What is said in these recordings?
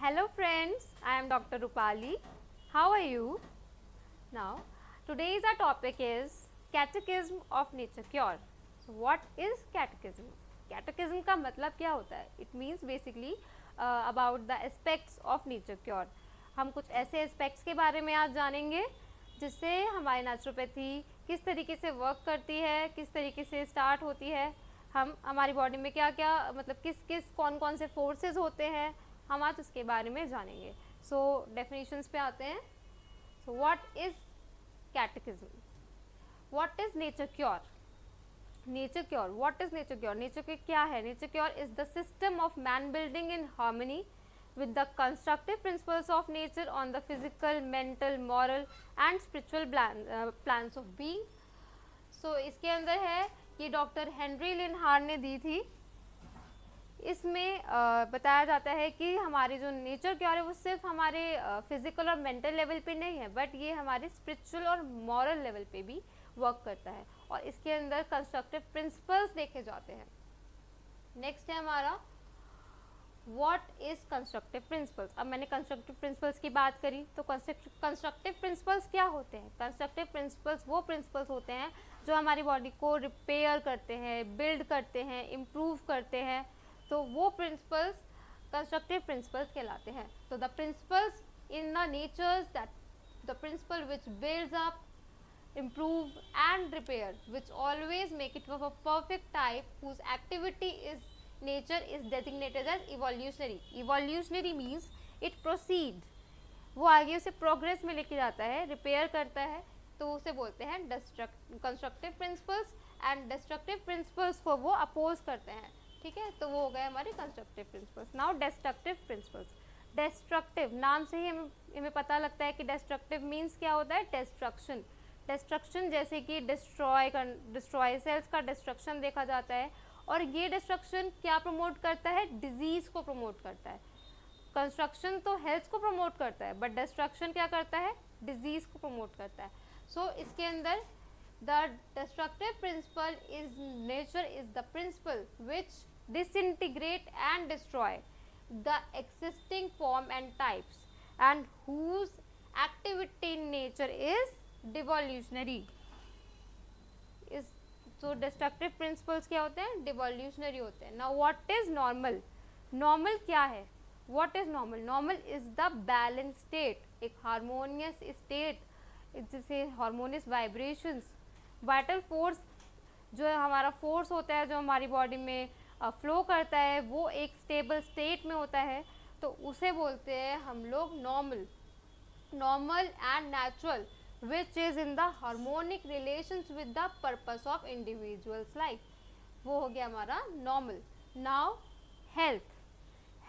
Hello friends, I am Dr. Rupali. How are you? Now, today's our topic is Catechism of Nature Cure. So, what is Catechism? Catechism का मतलब क्या होता है? It means basically about the aspects of nature cure. हम कुछ ऐसे aspects के बारे में आज जानेंगे जिससे हमारी नेचुरोपैथी किस तरीके से वर्क करती है, किस तरीके से स्टार्ट होती है, हम हमारी बॉडी में क्या क्या मतलब किस किस कौन कौन से फोर्सेस होते हैं, हम आज उसके बारे में जानेंगे. सो डेफिनेशंस पे आते हैं. So what is catechism? What is nature cure? Nature cure, what is nature cure? Nature cure क्या है? Nature cure is the system of man building in harmony with the constructive principles of nature on the physical, mental, moral and spiritual plans of being. So इसके अंदर है ये doctor Henry लिनहार्ट ने दी थी. इसमें बताया जाता है कि हमारी जो नेचर क्योर है वो सिर्फ हमारे फिजिकल और मेंटल लेवल पे नहीं है, बट ये हमारे स्पिरिचुअल और मॉरल लेवल पे भी वर्क करता है और इसके अंदर कंस्ट्रक्टिव प्रिंसिपल्स देखे जाते हैं. नेक्स्ट है हमारा व्हाट इज कंस्ट्रक्टिव प्रिंसिपल्स. अब मैंने कंस्ट्रक्टिव प्रिंसिपल्स की बात करी तो कंस्ट्रक्टिव प्रिंसिपल्स क्या होते हैं? कंस्ट्रक्टिव प्रिंसिपल्स वो प्रिंसिपल्स होते हैं जो हमारी बॉडी को रिपेयर करते हैं, बिल्ड करते हैं, इम्प्रूव करते हैं. तो वो प्रिंसिपल्स कंस्ट्रक्टिव प्रिंसिपल्स कहलाते हैं. तो the principles in the natures that the principle which builds up, improve and repair, which always make it of a perfect type, whose activity is nature is designated as evolutionary. Evolutionary means it proceed, वो आगे उसे progress में लेके जाता है, repair करता है, तो उसे बोलते हैं constructive principles. And destructive principles को वो अपोज करते हैं. ठीक है, तो वो हो गए हमारे constructive principles. Now destructive principles. Destructive नाम से ही हमें पता लगता है कि डिस्ट्रक्टिव मीन्स क्या होता है? डिस्ट्रक्शन. डिस्ट्रक्शन जैसे कि डिस्ट्रॉय सेल्स का डिस्ट्रक्शन देखा जाता है. और ये डिस्ट्रक्शन क्या प्रमोट करता है? डिजीज को प्रमोट करता है. कंस्ट्रक्शन तो हेल्थ को प्रमोट करता है, बट डिस्ट्रक्शन क्या करता है? डिजीज को प्रमोट करता है. सो इसके अंदर the destructive principle is nature is the principle which disintegrate and destroy the existing form and types and whose activity in nature is devolutionary. इस तो डिस्ट्रक्टिव प्रिंसिपल्स क्या होते हैं? डिवोल्यूशनरी होते हैं. Now what is normal? Normal क्या है? What is normal? Normal is the balance state, एक हार्मोनियस स्टेट जिसे हार्मोनियस वाइब्रेशंस. वाइटल फोर्स जो हमारा फोर्स होता है जो हमारी बॉडी में फ्लो करता है वो एक स्टेबल स्टेट में होता है, तो उसे बोलते हैं हम लोग normal. Normal and natural which is in the harmonic relations with the purpose of individual's life. वो हो गया हमारा normal. Now health.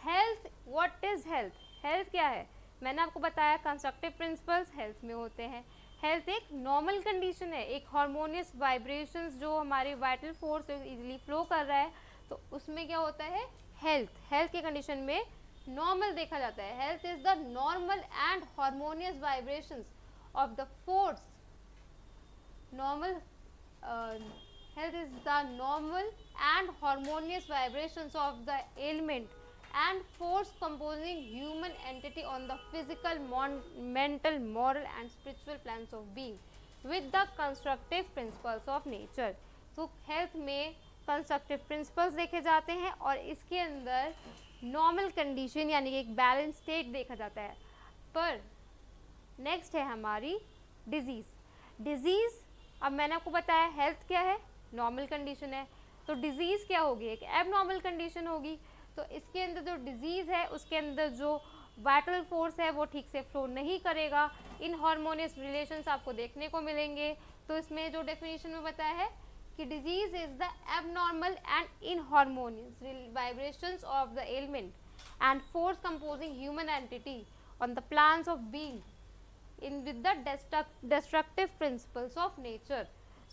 Health, what is health? Health क्या है? मैंने आपको बताया कंस्ट्रक्टिव प्रिंसिपल्स हेल्थ में होते हैं. हेल्थ एक नॉर्मल कंडीशन है, एक हार्मोनियस वाइब्रेशंस जो हमारे वाइटल फोर्स इजीली फ्लो कर रहा है, तो उसमें क्या होता है? हेल्थ. हेल्थ के कंडीशन में नॉर्मल देखा जाता है. Health is the normal and harmonious vibrations of the force. Normal health is the normal and harmonious vibrations of the element and force composing human entity on the physical, mental, moral and spiritual plans of being with the constructive principles of nature. तो health में constructive principles देखे जाते हैं और इसके अंदर normal condition यानी कि एक balance state देखा जाता है. पर नेक्स्ट है हमारी डिजीज़. डिजीज़, अब मैंने आपको बताया हेल्थ क्या है? नॉर्मल कंडीशन है. तो डिजीज़ क्या होगी? एक एबनॉर्मल कंडीशन होगी. तो इसके अंदर जो डिजीज़ है उसके अंदर जो वाइटल फोर्स है वो ठीक से फ्लो नहीं करेगा. इन हार्मोनियस रिलेशंस आपको देखने को मिलेंगे. तो इसमें जो डेफिनेशन में बताया है कि disease is the abnormal and inharmonious vibrations of the element and force composing human entity on the planes of being in with the destructive principles of nature.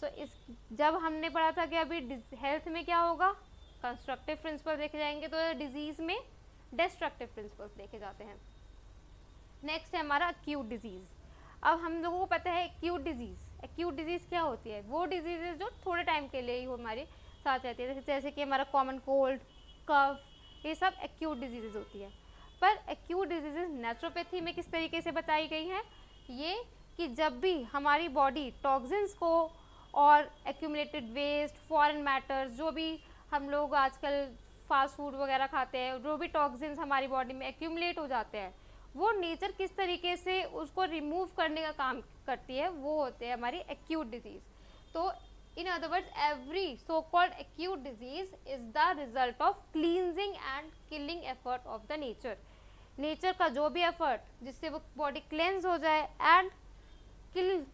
So इस जब हमने पढ़ा था कि अभी हेल्थ में क्या होगा? कंस्ट्रक्टिव प्रिंसिपल देखे जाएंगे, तो डिजीज में डिस्ट्रक्टिव प्रिंसिपल्स देखे जाते हैं. नेक्स्ट है हमारा एक्यूट डिजीज. अब हम लोगों को पता है एक्यूट डिजीज. एक्यूट डिजीज क्या होती है? वो डिजीजेज जो थोड़े टाइम के लिए ही हमारे साथ रहती है, जैसे कि हमारा कॉमन कोल्ड, कफ, ये सब एक्यूट डिजीजेज होती है. पर एक्यूट डिजीजेज नेचुरोपैथी में किस तरीके से बताई गई हैं, ये कि जब भी हमारी बॉडी टॉक्सिन्स को और एक्यूमुलेटेड वेस्ट, फॉरेन मैटर्स, जो भी हम लोग आजकल फास्ट फूड वगैरह खाते हैं, जो भी टॉक्सिन्स हमारी बॉडी में एक्यूमुलेट हो जाते हैं, वो नेचर किस तरीके से उसको रिमूव करने का काम करती है, वो होते हैं हमारी एक्यूट डिजीज़। तो in other words every so called acute disease is the result of cleansing and killing effort of the nature का जो भी एफर्ट जिससे वो बॉडी क्लेंस हो जाए एंड किल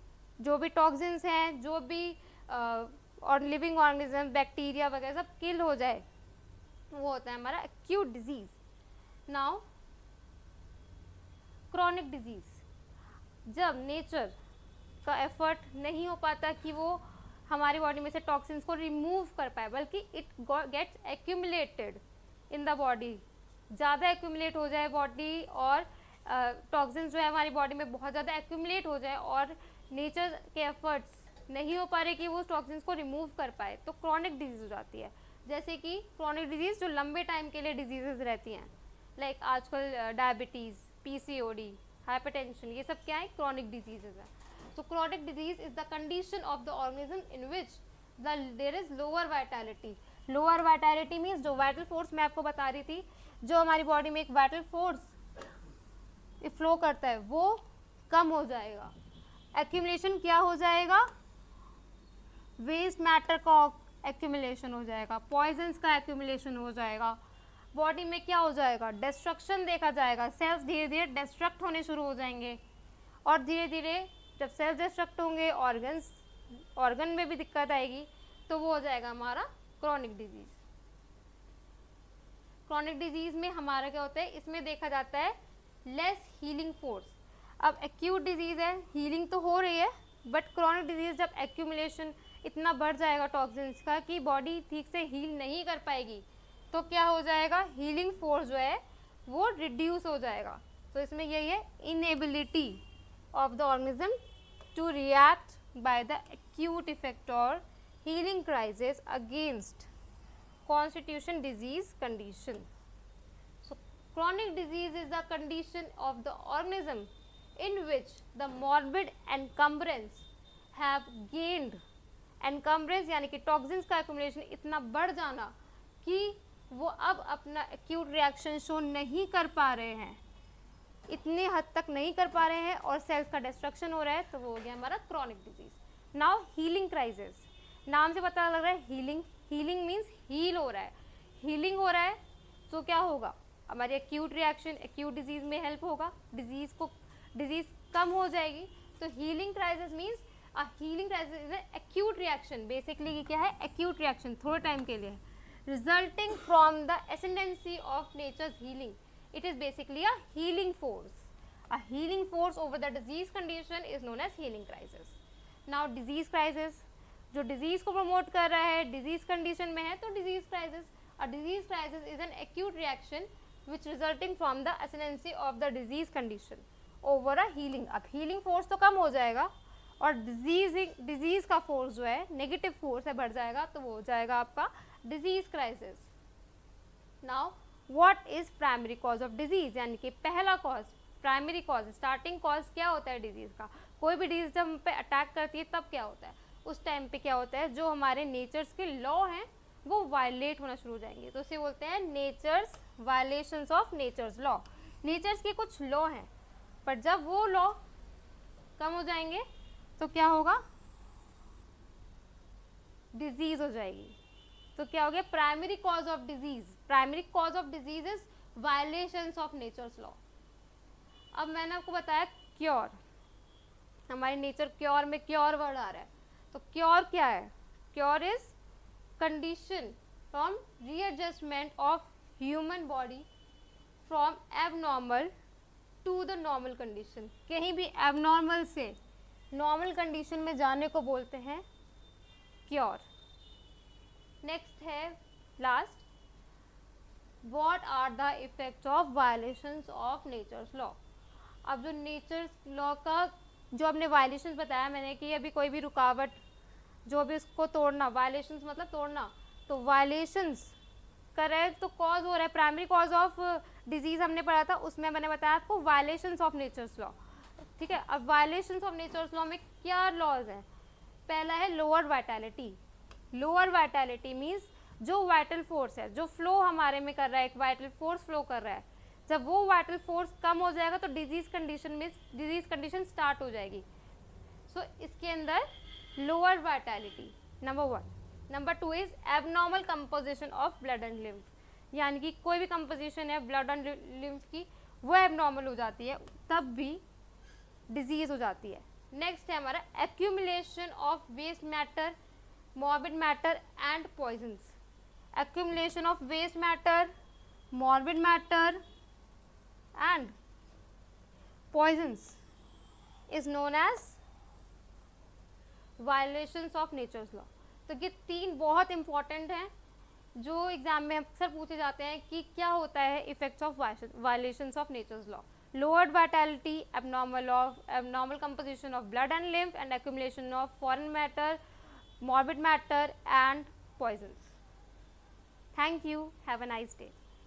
जो भी टॉक्सिन्स हैं, जो भी और लिविंग ऑर्गेनिज्म, बैक्टीरिया वगैरह सब किल हो जाए, वो होता है हमारा acute disease. Now chronic disease, जब नेचर का एफर्ट नहीं हो पाता कि वो हमारी बॉडी में से टॉक्सिन्स को रिमूव कर पाए, बल्कि it gets accumulated in the body, ज़्यादा एक्यूमुलेट हो जाए बॉडी और टॉक्सिन्स जो है हमारी बॉडी में बहुत ज़्यादा एक्यूमुलेट हो जाए और नेचर के एफर्ट्स नहीं हो पा रहे कि वो टॉक्सिन्स को रिमूव कर पाए, तो क्रॉनिक डिजीज हो जाती है। जैसे कि क्रॉनिक डिजीज़ जो लंबे टाइम के लिए डिजीजेज रहती हैं, लाइक आजकल डायबिटीज़, पीसीओडी, हाइपरटेंशन, ये सब क्या है, क्रॉनिक डिजीजेज है। So chronic disease is the condition of the organism in which there is lower vitality. Lower vitality means जो vital force मैं आपको बता रही थी, जो हमारी बॉडी में एक vital force फ्लो करता है वो कम हो जाएगा। एक्यूमुलेशन क्या हो जाएगा, वेस्ट मैटर का एक्यूमुलेशन हो जाएगा, पॉइजन्स का एक्यूमुलेशन हो जाएगा, बॉडी में क्या हो जाएगा, डिस्ट्रक्शन देखा जाएगा, सेल्स धीरे धीरे डिस्ट्रक्ट होने शुरू हो जाएंगे और धीरे धीरे जब सेल्स डिस्ट्रक्ट होंगे ऑर्गन में भी दिक्कत आएगी, तो वो हो जाएगा हमारा क्रॉनिक डिजीज। क्रॉनिक डिजीज में हमारा क्या होता है, इसमें देखा जाता है लेस हीलिंग फोर्स। अब एक्यूट डिजीज है, हीलिंग तो हो रही है, बट क्रॉनिक डिजीज जब एक्यूमुलेशन इतना बढ़ जाएगा टॉक्सिन्स का कि बॉडी ठीक से हील नहीं कर पाएगी, तो क्या हो जाएगा, हीलिंग फोर्स जो है वो रिड्यूस हो जाएगा। तो इसमें यही है, inability of the organism to react by the acute effect or healing crisis against constitution disease condition. So chronic disease is the condition of the organism in which the morbid encumbrance have gained, encumbrance यानी कि toxins का accumulation इतना बढ़ जाना कि वो अब अपना acute reaction शो नहीं कर पा रहे हैं, इतने हद तक नहीं कर पा रहे हैं और सेल्स का डिस्ट्रक्शन हो रहा है, तो वो हो गया हमारा chronic disease. Now healing crisis, नाम से पता लग रहा है हीलिंग, हीलिंग मीन्स हील हो रहा है, हीलिंग हो रहा है तो क्या होगा, हमारी एक्यूट रिएक्शन एक्यूट डिजीज में हेल्प होगा, डिजीज कम हो जाएगी। तो healing crisis means healing crisis is acute reaction, basically क्या है, एक्यूट रिएक्शन थोड़े टाइम के लिए, resulting from the ascendancy of nature's healing. It is basically a healing force. A healing force over the disease condition is known as healing crisis. Now disease crisis, जो disease को promote कर रहा है, disease condition में है, तो disease crisis. A disease crisis is an acute reaction which resulting from the ascendancy of the disease condition over a healing. अब healing force तो कम हो जाएगा और disease का force जो है negative force है बढ़ जाएगा, तो वो हो जाएगा आपका disease crisis. Now what is primary cause of disease, यानी कि पहला cause, primary cause, starting cause क्या होता है डिजीज का, कोई भी डिजीज जब हम पे अटैक करती है तब क्या होता है, उस टाइम पे क्या होता है, जो हमारे नेचर्स के लॉ हैं वो वायलेट होना शुरू हो जाएंगे, तो उसे बोलते हैं nature's, violations of nature's law. Nature's के कुछ लॉ हैं, पर जब वो लॉ कम हो जाएंगे तो क्या होगा, डिजीज हो जाएगी। तो क्या हो गया, primary cause of disease, primary cause of disease is violations of nature's law. अब मैंने आपको बताया क्योर, हमारे नेचर क्योर में क्योर वर्ड आ रहा है, तो क्योर क्या है, cure is condition from readjustment of human body from abnormal to the normal condition, कहीं भी एबनॉर्मल से नॉर्मल कंडीशन में जाने को बोलते हैं क्योर। नेक्स्ट है last, what are the effects of violations of nature's law. अब जो नेचर्स लॉ का जो आपने वायलेशंस बताया मैंने कि अभी कोई भी रुकावट जो भी उसको तोड़ना, वायलेशंस मतलब तोड़ना, तो वायलेशंस करे तो कॉज हो रहा है, प्राइमरी कॉज ऑफ डिजीज़ हमने पढ़ा था, उसमें मैंने बताया आपको वायलेशंस ऑफ नेचर्स लॉ, ठीक है। अब वायलेशंस ऑफ नेचर्स लॉ में क्या लॉज हैं? पहला है lower vitality. Lower vitality means जो वाइटल फोर्स है, जो फ्लो हमारे में कर रहा है, एक वाइटल फोर्स फ्लो कर रहा है, जब वो वाइटल फोर्स कम हो जाएगा तो डिजीज कंडीशन स्टार्ट हो जाएगी। सो इसके अंदर lower vitality number 1। Number 2 is abnormal composition of blood and lymph, यानी कि कोई भी कंपोजिशन है ब्लड एंड लिम्फ की वो एबनॉर्मल हो जाती है, तब भी डिजीज हो जाती है। नेक्स्ट है हमारा accumulation of waste matter, morbid matter and poisons. Accumulation of waste matter, morbid matter and poisons is known as violations of nature's law। तो ये 3 बहुत इंपॉर्टेंट हैं जो एग्जाम में अक्सर पूछे जाते हैं कि क्या होता है effects of violations of nature's law. Lowered vitality, abnormal composition of blood and lymph and accumulation of foreign matter, morbid matter and poisons। Thank you. Have a nice day.